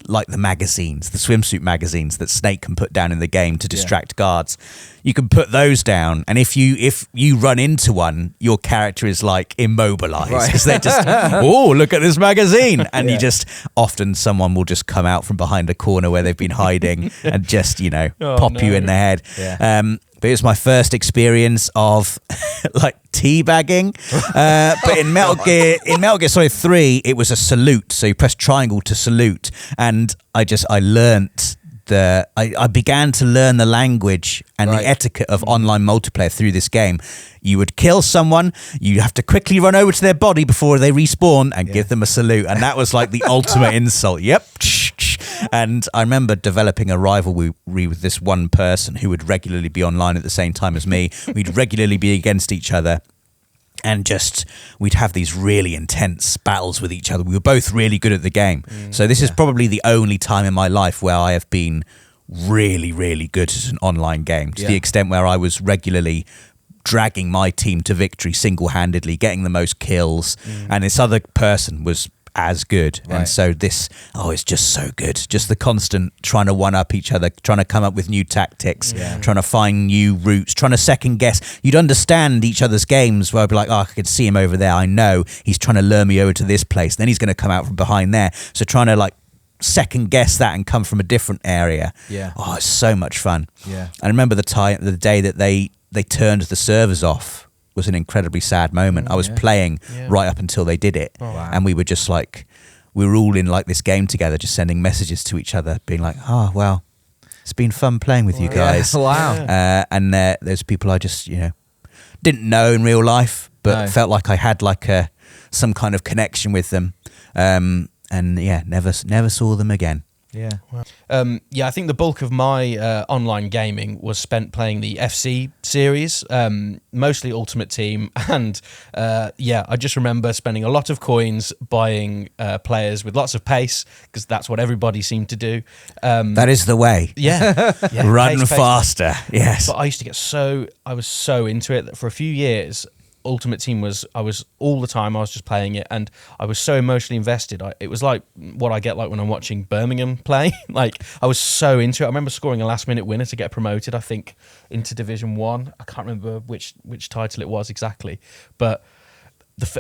the magazines, the swimsuit magazines that Snake can put down in the game to distract guards. You can put those down, and if you run into one, your character is like immobilized because they're just, oh, look at this magazine, and you just, often someone will just come out from behind a corner where they've been hiding and just pop you in the head. But it was my first experience of like teabagging. But in Metal Gear Solid 3, it was a salute. So you press triangle to salute, and I learnt I began to learn the language and the etiquette of online multiplayer through this game. You would kill someone, you have to quickly run over to their body before they respawn and give them a salute. And that was like the ultimate insult. Yep. And I remember developing a rivalry with this one person who would regularly be online at the same time as me. We'd regularly be against each other. And we'd have these really intense battles with each other. We were both really good at the game. So this is probably the only time in my life where I have been really, really good at an online game, to the extent where I was regularly dragging my team to victory single-handedly, getting the most kills. And this other person was as good. And so it's just so good. Just the constant trying to one-up each other, trying to come up with new tactics, trying to find new routes, trying to second guess. You'd understand each other's games where I'd be like, oh, I could see him over there. I know he's trying to lure me over to this place. Then he's going to come out from behind there. So trying to like second guess that and come from a different area. Yeah. Oh, it's so much fun. Yeah. I remember the day that they turned the servers off was an incredibly sad moment. I was playing right up until they did it. Oh, wow. And we were just like, we were all in like this game together, just sending messages to each other, being like, oh, well, it's been fun playing with you guys. Yeah. Wow. Yeah. And there's people I just, didn't know in real life, but felt like I had like some kind of connection with them. And never saw them again. Yeah. I think the bulk of my online gaming was spent playing the FC series, mostly Ultimate Team, and I just remember spending a lot of coins buying players with lots of pace, because that's what everybody seemed to do. That is the way. Yeah. Run faster. Yes. But I used to I was so into it that for a few years, Ultimate Team I was all the time, I was just playing it, and I was so emotionally invested. It was like what I get like when I'm watching Birmingham play. Like, I was so into it. I remember scoring a last minute winner to get promoted, I think, into Division 1. I can't remember which title it was exactly, but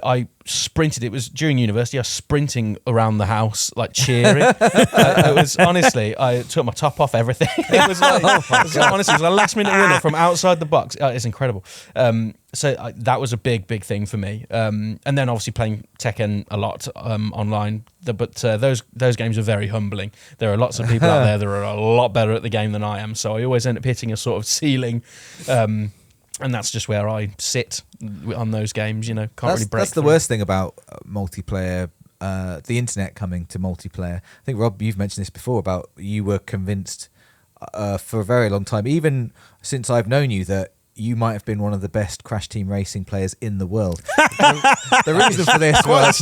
I sprinted. It was during university. I was sprinting around the house, like cheering. It was honestly, I took my top off, everything. It was like, honestly, it was a last minute winner from outside the box. It's incredible. So that was a big thing for me. And then obviously playing Tekken a lot online. But those games are very humbling. There are lots of people out there that are a lot better at the game than I am. So I always end up hitting a sort of ceiling. And that's just where I sit on those games, can't really break. That's the worst thing about multiplayer, the internet coming to multiplayer. I think, Rob, you've mentioned this before about you were convinced for a very long time, even since I've known you, that you might have been one of the best Crash Team Racing players in the world. The reason for this was...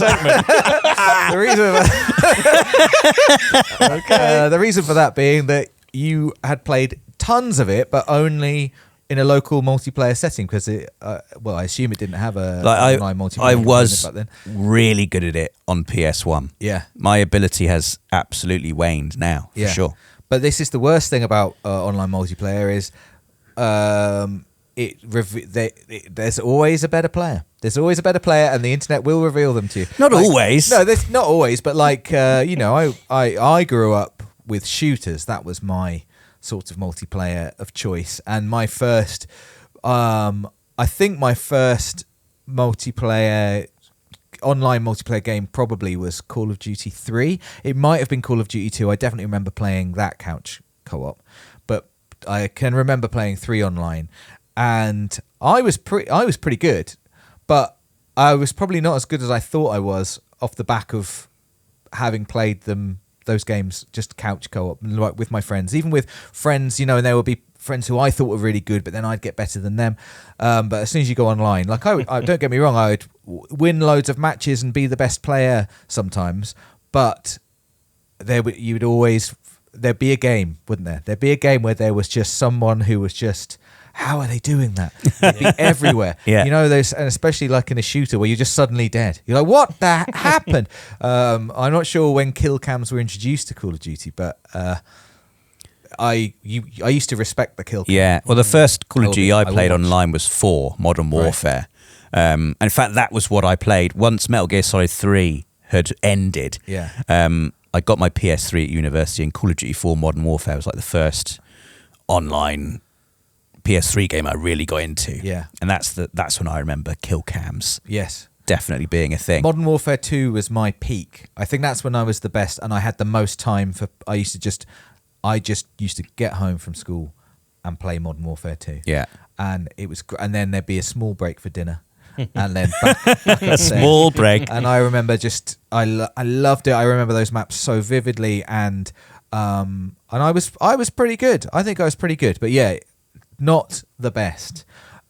the reason for that being that you had played tons of it, but only in a local multiplayer setting, because I assume it didn't have a online multiplayer. I was back then. really good at it on PS1. Yeah, my ability has absolutely waned now, for sure. But this is the worst thing about online multiplayer is there's always a better player. There's always a better player, and the internet will reveal them to you. Not always. No, not always. But I grew up with shooters. That was my sort of multiplayer of choice, and my first I think my first online multiplayer game probably was Call of Duty 3. It might have been Call of Duty 2. I definitely remember playing that couch co-op, but I can remember playing 3 online, and I was pretty good, but I was probably not as good as I thought I was off the back of having played those games just couch co-op, like with my friends, even with friends, and there would be friends who I thought were really good, but then I'd get better than them. But as soon as you go online, like I don't get me wrong, I would win loads of matches and be the best player sometimes, but there'd be a game, wouldn't there? There'd be a game where there was just someone who was just, how are they doing that? It'd be everywhere. Yeah. Those, and especially like in a shooter where you're just suddenly dead. You're like, what the happened? I'm not sure when kill cams were introduced to Call of Duty, but I used to respect the kill cam. Yeah. Well, the first Call of Duty I played online was 4, Modern Warfare. Right. In fact, that was what I played once Metal Gear Solid 3 had ended. Yeah. I got my PS3 at university, and Call of Duty 4 Modern Warfare was like the first online PS3 game I really got into. Yeah. And that's when I remember kill cams. Yes. Definitely being a thing. Modern Warfare 2 was my peak. I think that's when I was the best, and I had the most time I just used to get home from school and play Modern Warfare 2. Yeah. And it was and then there'd be a small break for dinner. And then back a small break. And I remember I loved it. I remember those maps so vividly, and I was pretty good. I think I was pretty good. But yeah, not the best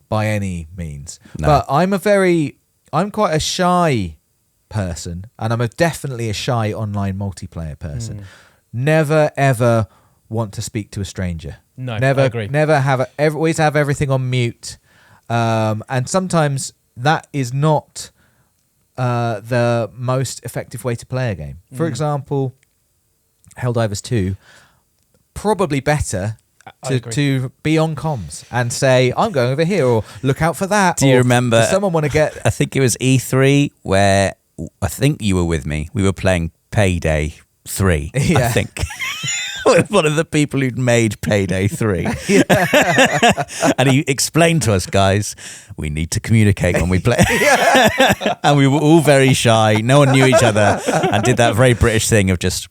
by any means. No. But I'm quite a shy person, and I'm definitely a shy online multiplayer person. Never ever want to speak to a stranger. No, never, I agree. Never always have everything on mute, and sometimes that is not the most effective way to play a game. For example, Helldivers 2, probably better to be on comms and say, I'm going over here, or look out for that. Do you remember? Does someone want to get... I think it was E3 where I think you were with me. We were playing Payday 3, I think. One of the people who'd made Payday 3. And he explained to us, guys, we need to communicate when we play. And we were all very shy. No one knew each other and did that very British thing of just,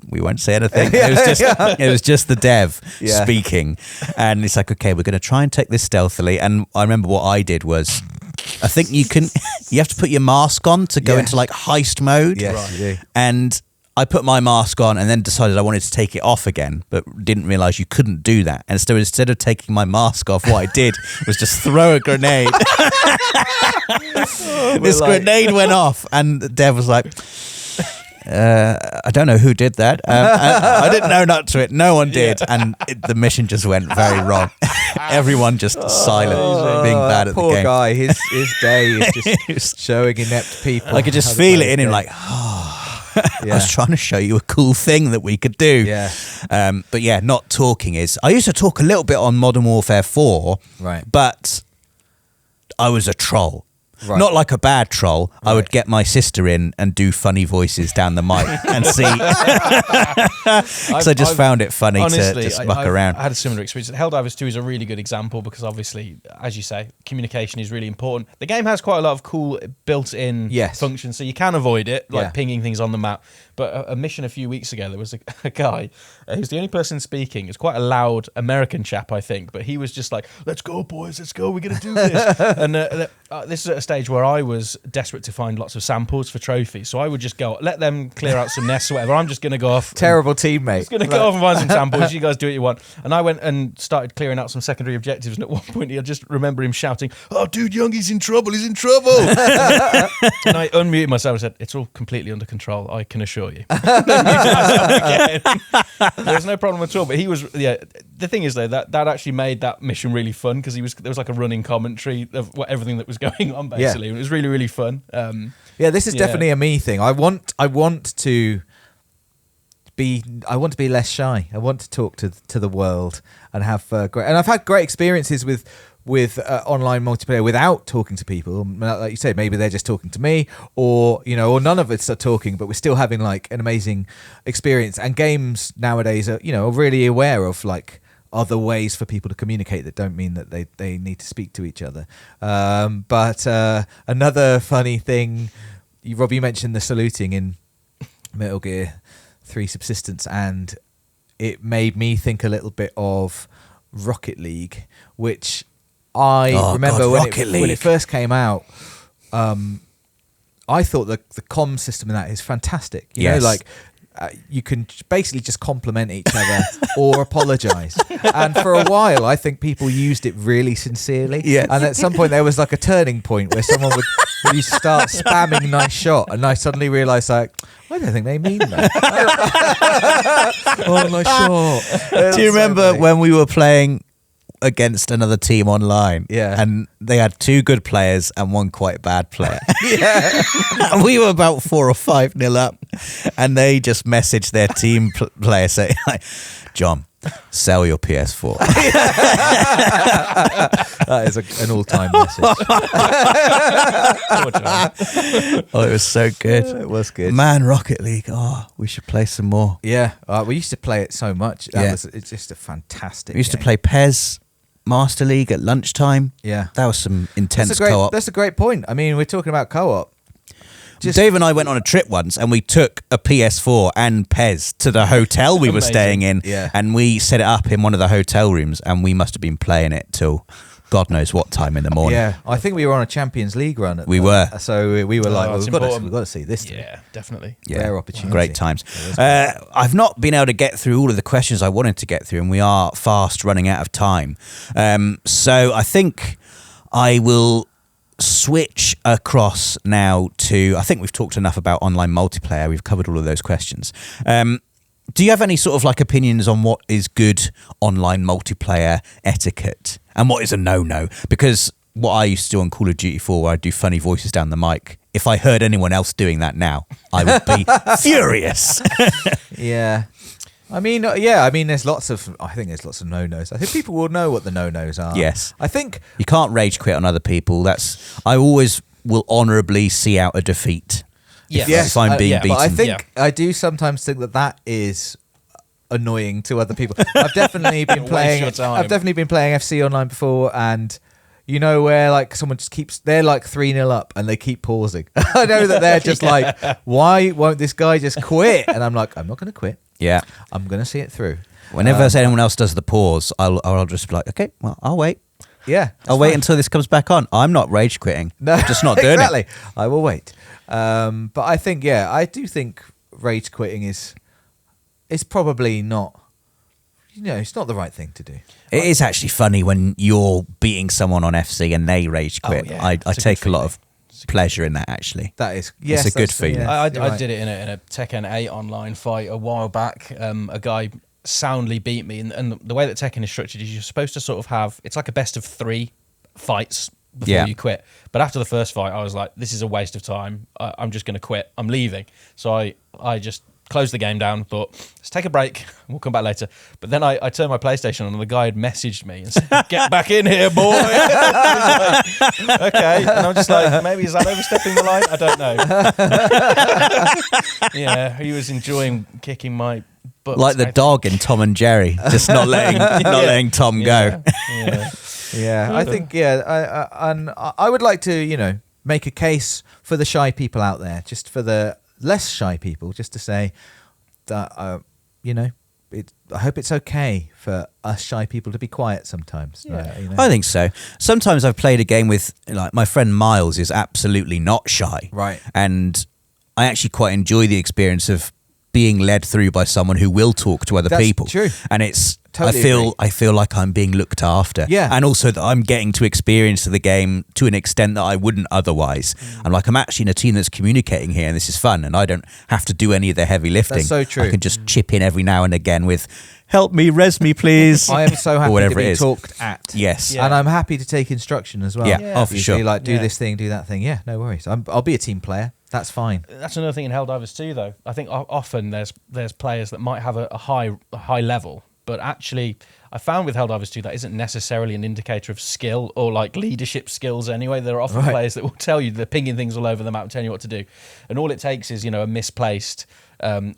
we won't say anything. It was just the dev speaking. And it's like, okay, we're going to try and take this stealthily. And I remember what I did was, I think you have to put your mask on to go into like heist mode. Yes, you do. And I put my mask on and then decided I wanted to take it off again, but didn't realise you couldn't do that. And so instead of taking my mask off, what I did was just throw a grenade. This grenade went off and Dev was like, I don't know who did that. I didn't know not to it. No one did. And the mission just went very wrong. Everyone just silent, being bad at the game. Poor guy, his day is just showing inept people. I could just feel it in him like, I was trying to show you a cool thing that we could do. But yeah, not talking is... I used to talk a little bit on Modern Warfare 4, right? But I was a troll. Right. Not like a bad troll. Right. I would get my sister in and do funny voices down the mic and see. Because I just found it funny honestly, to muck around. I had a similar experience. Helldivers 2 is a really good example because obviously, as you say, communication is really important. The game has quite a lot of cool built-in functions, so you can avoid it, like pinging things on the map. But a mission a few weeks ago, there was a guy who's the only person speaking. It's quite a loud American chap, I think, but he was just like, "Let's go, boys, let's go. We're going to do this." And this is at a stage where I was desperate to find lots of samples for trophies, so I would just go, let them clear out some nests or whatever. I'm just going to go off. Terrible teammate. Just going to go off and find some samples. You guys do what you want. And I went and started clearing out some secondary objectives. And at one point, I just remember him shouting, "Oh, dude, Youngie's in trouble. He's in trouble." And I unmuted myself and said, "It's all completely under control, I can assure you." There's no problem at all. But he was, the thing is though, that actually made that mission really fun because there was like a running commentary of everything that was going on basically. And it was really, really fun. This is definitely a me thing. I want to be less shy. I want to talk to the world and have great. And I've had great experiences with online multiplayer without talking to people. Like you said, maybe they're just talking to me, or none of us are talking, but we're still having like an amazing experience. And games nowadays are really aware of like other ways for people to communicate that don't mean that they need to speak to each other. But another funny thing, Rob, you mentioned the saluting in Metal Gear 3 Subsistence, and it made me think a little bit of Rocket League, which I remember when it first came out. I thought the comm system in that is fantastic. You know, like you can basically just compliment each other or apologise. And for a while, I think people used it really sincerely. Yes. And at some point, there was like a turning point where someone would start spamming "nice shot," and I suddenly realised, like, I don't think they mean that. Oh, nice shot. Do you remember when we were playing against another team online? And they had 2 good players and 1 quite bad player. And we were about 4 or 5-0 up, and they just messaged their team player saying, like, "John, sell your PS4." That is an all-time message. Oh, it was so good. It was good. Man, Rocket League. Oh, we should play some more. Yeah, we used to play it so much. It's just a fantastic We used game. to play PES Master League at lunchtime. Yeah. That was some intense co-op. That's a great point. I mean, we're talking about co-op. Dave and I went on a trip once, and we took a PS4 and PES to the hotel we were staying in, and we set it up in one of the hotel rooms, and we must have been playing it till God knows what time in the morning. Yeah, I think we were on a Champions League run. We were. So we were like, we've got to see this. Yeah, definitely. Yeah, rare opportunity. Great times. I've not been able to get through all of the questions I wanted to get through, and we are fast running out of time. So I think I will switch across now to, I think we've talked enough about online multiplayer. We've covered all of those questions. Do you have any sort of like opinions on what is good online multiplayer etiquette and what is a no-no? Because what I used to do on Call of Duty 4, where I'd do funny voices down the mic, if I heard anyone else doing that now, I would be furious. Yeah. I mean, there's lots of no-nos. I think people will know what the no-nos are. Yes. I think you can't rage quit on other people. I always will honourably see out a defeat. if I'm being beaten. But I think I do sometimes think that is annoying to other people. I've definitely been playing. I've definitely been playing FC Online before, and you know where like someone just keeps, they're like 3-0 up and they keep pausing. I know that they're just like, why won't this guy just quit? And I'm like, I'm not going to quit. Yeah, I'm going to see it through. Whenever anyone else does the pause, I'll just be like, okay, well, I'll wait. Yeah, I'll wait until this comes back on. I'm not rage quitting. No, I'm just not doing it. I will wait. But I think, I do think rage quitting is probably not. It's not the right thing to do. It is actually funny when you're beating someone on FC and they rage quit. Oh, yeah. I take a lot of pleasure in that, actually. That is, it's a good feeling. I did it in a Tekken 8 online fight a while back. A guy soundly beat me, and the way that Tekken is structured is you're supposed to sort of have, it's like a best of 3 fights before you quit. But after the first fight, I was like, this is a waste of time. I'm just going to quit. I'm leaving. So I just closed the game down, but let's take a break. We'll come back later. But then I turned my PlayStation on and the guy had messaged me and said, get back in here, boy. Like, okay. And I'm just like, maybe is that overstepping the line? I don't know. Yeah, he was enjoying kicking my butt. Like the dog in Tom and Jerry, just not letting Tom go. Yeah, I think, and I would like to, make a case for the shy people out there, just for the less shy people, just to say that, I hope it's okay for us shy people to be quiet sometimes. Yeah. I think so. Sometimes I've played a game with, like, my friend Miles is absolutely not shy. Right. And I actually quite enjoy the experience of being led through by someone who will talk to other people. True. And it's, totally I feel like I'm being looked after. Yeah. And also that I'm getting to experience the game to an extent that I wouldn't otherwise. I'm like, I'm actually in a team that's communicating here and this is fun and I don't have to do any of the heavy lifting. That's so true. I can just chip in every now and again with, help me, res me, please. I am so happy to be talked at. Yes. Yeah. And I'm happy to take instruction as well. Yeah. Oh, for sure. Like, do this thing, do that thing. Yeah, no worries. I'll be a team player. That's fine. That's another thing in Helldivers 2, though. I think often there's players that might have a high level, but actually I found with Helldivers 2 that isn't necessarily an indicator of skill or like leadership skills anyway. There are often players that will tell you they're pinging things all over the map and telling you what to do. And all it takes is, a misplaced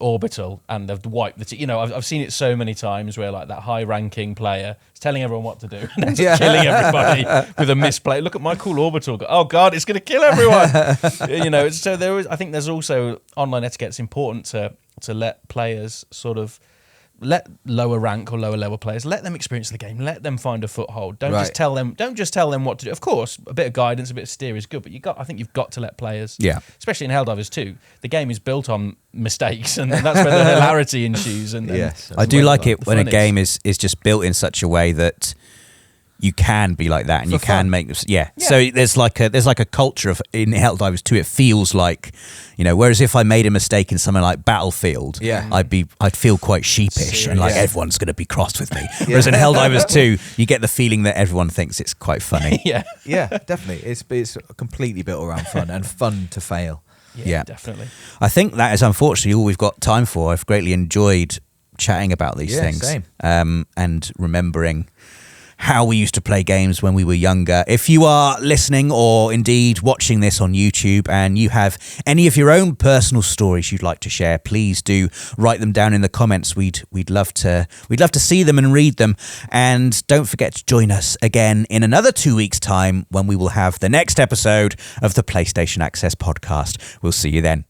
orbital and they've wiped the team. I've seen it so many times where like that high-ranking player is telling everyone what to do and ends up killing everybody with a misplay. Look at my cool orbital. Oh God, it's going to kill everyone. So I think there's also online etiquette. It's important to let players sort of let lower rank or lower level players, let them experience the game, let them find a foothold. Don't just tell them what to do. Of course, a bit of guidance, a bit of steer is good, but I think you've got to let players, especially in Helldivers 2, the game is built on mistakes and that's where the hilarity ensues. And I do like it when a game is just built in such a way that you can be like that and you can make this. So there's like a culture of in Helldivers 2. It feels like, whereas if I made a mistake in something like Battlefield, I'd feel quite sheepish and like everyone's going to be cross with me. Whereas in Helldivers 2, you get the feeling that everyone thinks it's quite funny. Yeah, definitely. It's completely built around fun and fun to fail. Yeah, definitely. I think that is unfortunately all we've got time for. I've greatly enjoyed chatting about these things. Same. And remembering how we used to play games when we were younger. If you are listening or indeed watching this on YouTube and you have any of your own personal stories you'd like to share, please do write them down in the comments. We'd love to see them and read them. And don't forget to join us again in another 2 weeks' time when we will have the next episode of the PlayStation Access podcast. We'll see you then.